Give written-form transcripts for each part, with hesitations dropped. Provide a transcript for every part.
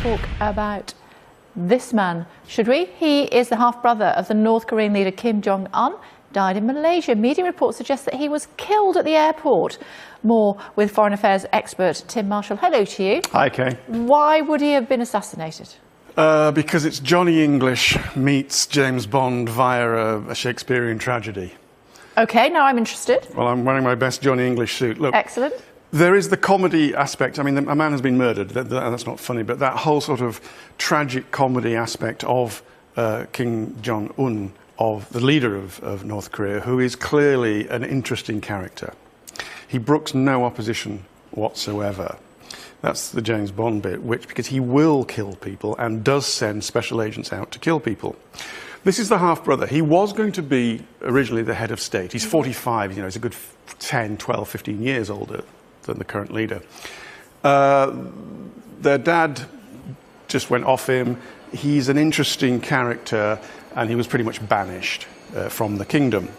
talk about this man, should we? He is the half-brother of the North Korean leader Kim Jong-un, died in Malaysia. Media reports suggest that he was killed at the airport. More with Foreign Affairs expert Tim Marshall. Hello to you. Hi, Kay. Why would he have been assassinated? Because it's Johnny English meets James Bond via a Shakespearean tragedy. OK, now I'm interested. Well, I'm wearing my best Johnny English suit. Look, excellent. There is the comedy aspect. I mean, a man has been murdered. That's not funny, but that whole sort of tragic comedy aspect of Kim Jong-un, of the leader of North Korea, who is clearly an interesting character. He brooks no opposition whatsoever. That's the James Bond bit, because he will kill people and does send special agents out to kill people. This is the half-brother. He was going to be originally the head of state. He's 45, you know, he's a good 10, 12, 15 years older than the current leader. Their dad just went off him. He's an interesting character, and he was pretty much banished from the kingdom.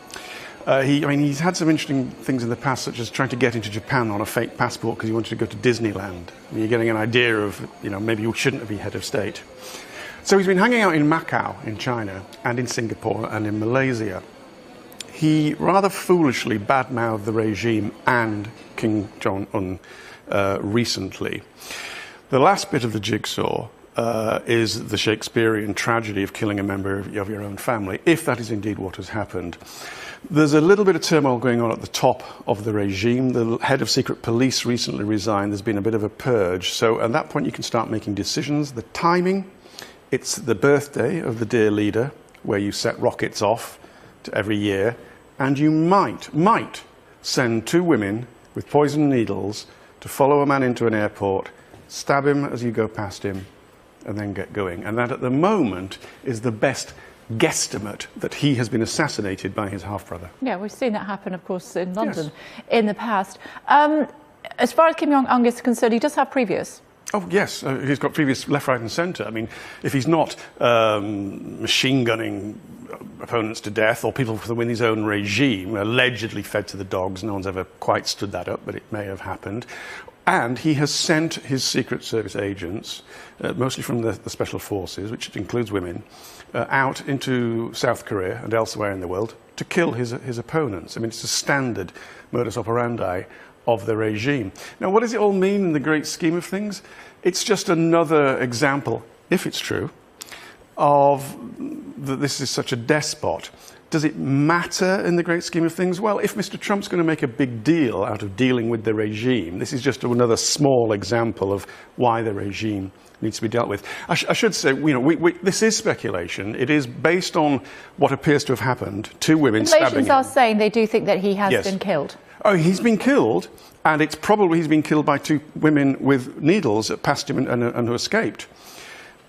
He's had some interesting things in the past, such as trying to get into Japan on a fake passport because he wanted to go to Disneyland. And you're getting an idea of, you know, maybe you shouldn't be head of state. So he's been hanging out in Macau, in China, and in Singapore, and in Malaysia. He rather foolishly badmouthed the regime and Kim Jong-un recently. The last bit of the jigsaw is the Shakespearean tragedy of killing a member of your own family, if that is indeed what has happened. There's a little bit of turmoil going on at the top of the regime. The head of secret police recently resigned. There's been a bit of a purge. So at that point, you can start making decisions. The timing, it's the birthday of the dear leader, where you set rockets off every year. And you might send two women with poison needles to follow a man into an airport, stab him as you go past him, and then get going. And that, at the moment, is the best guesstimate that he has been assassinated by his half-brother. Yeah, we've seen that happen, of course, in London in the past. As far as Kim Jong-un is concerned, he does have previous. Oh, yes. He's got previous left, right and centre. I mean, if he's not machine gunning opponents to death or people within his own regime, allegedly fed to the dogs, no one's ever quite stood that up, but it may have happened. And he has sent his Secret Service agents, mostly from the Special Forces, which includes women, out into South Korea and elsewhere in the world to kill his opponents. I mean, it's a standard modus operandi of the regime. Now, what does it all mean in the great scheme of things? It's just another example, if it's true, of that this is such a despot. Does it matter in the great scheme of things? Well, if Mr. Trump's going to make a big deal out of dealing with the regime, this is just another small example of why the regime needs to be dealt with. I should say, you know, this is speculation. It is based on what appears to have happened. Two women stabbing him. Relations are saying they do think that he has been killed. Oh, he's been killed, and it's probably he's been killed by two women with needles that passed him and who escaped.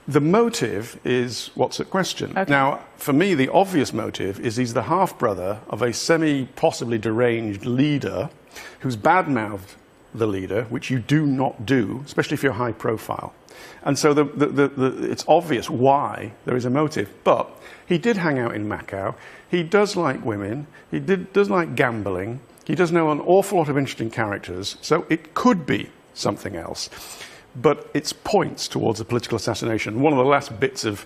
The motive is what's at question. Okay. Now, for me, the obvious motive is he's the half-brother of a semi-possibly deranged leader who's badmouthed the leader, which you do not do, especially if you're high profile. And so it's obvious why there is a motive. But he did hang out in Macau. He does like women. He does like gambling. He does know an awful lot of interesting characters. So it could be something else. But it points towards a political assassination. One of the last bits of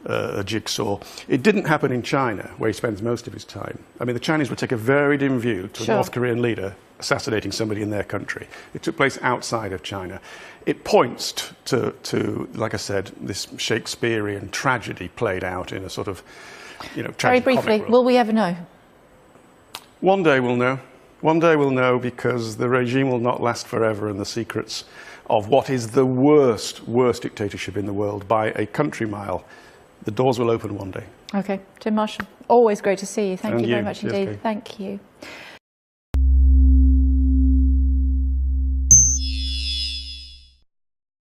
a jigsaw. It didn't happen in China, where he spends most of his time. I mean, the Chinese would take a very dim view to a North Korean leader assassinating somebody in their country. It took place outside of China. It points to, like I said, this Shakespearean tragedy played out in a sort of, you know, tragic. Very briefly, will we ever know? One day we'll know. One day we'll know, because the regime will not last forever, and the secrets of what is the worst dictatorship in the world by a country mile, the doors will open one day. Okay. Tim Marshall, always great to see you. Thank you very much indeed. Kate. Thank you.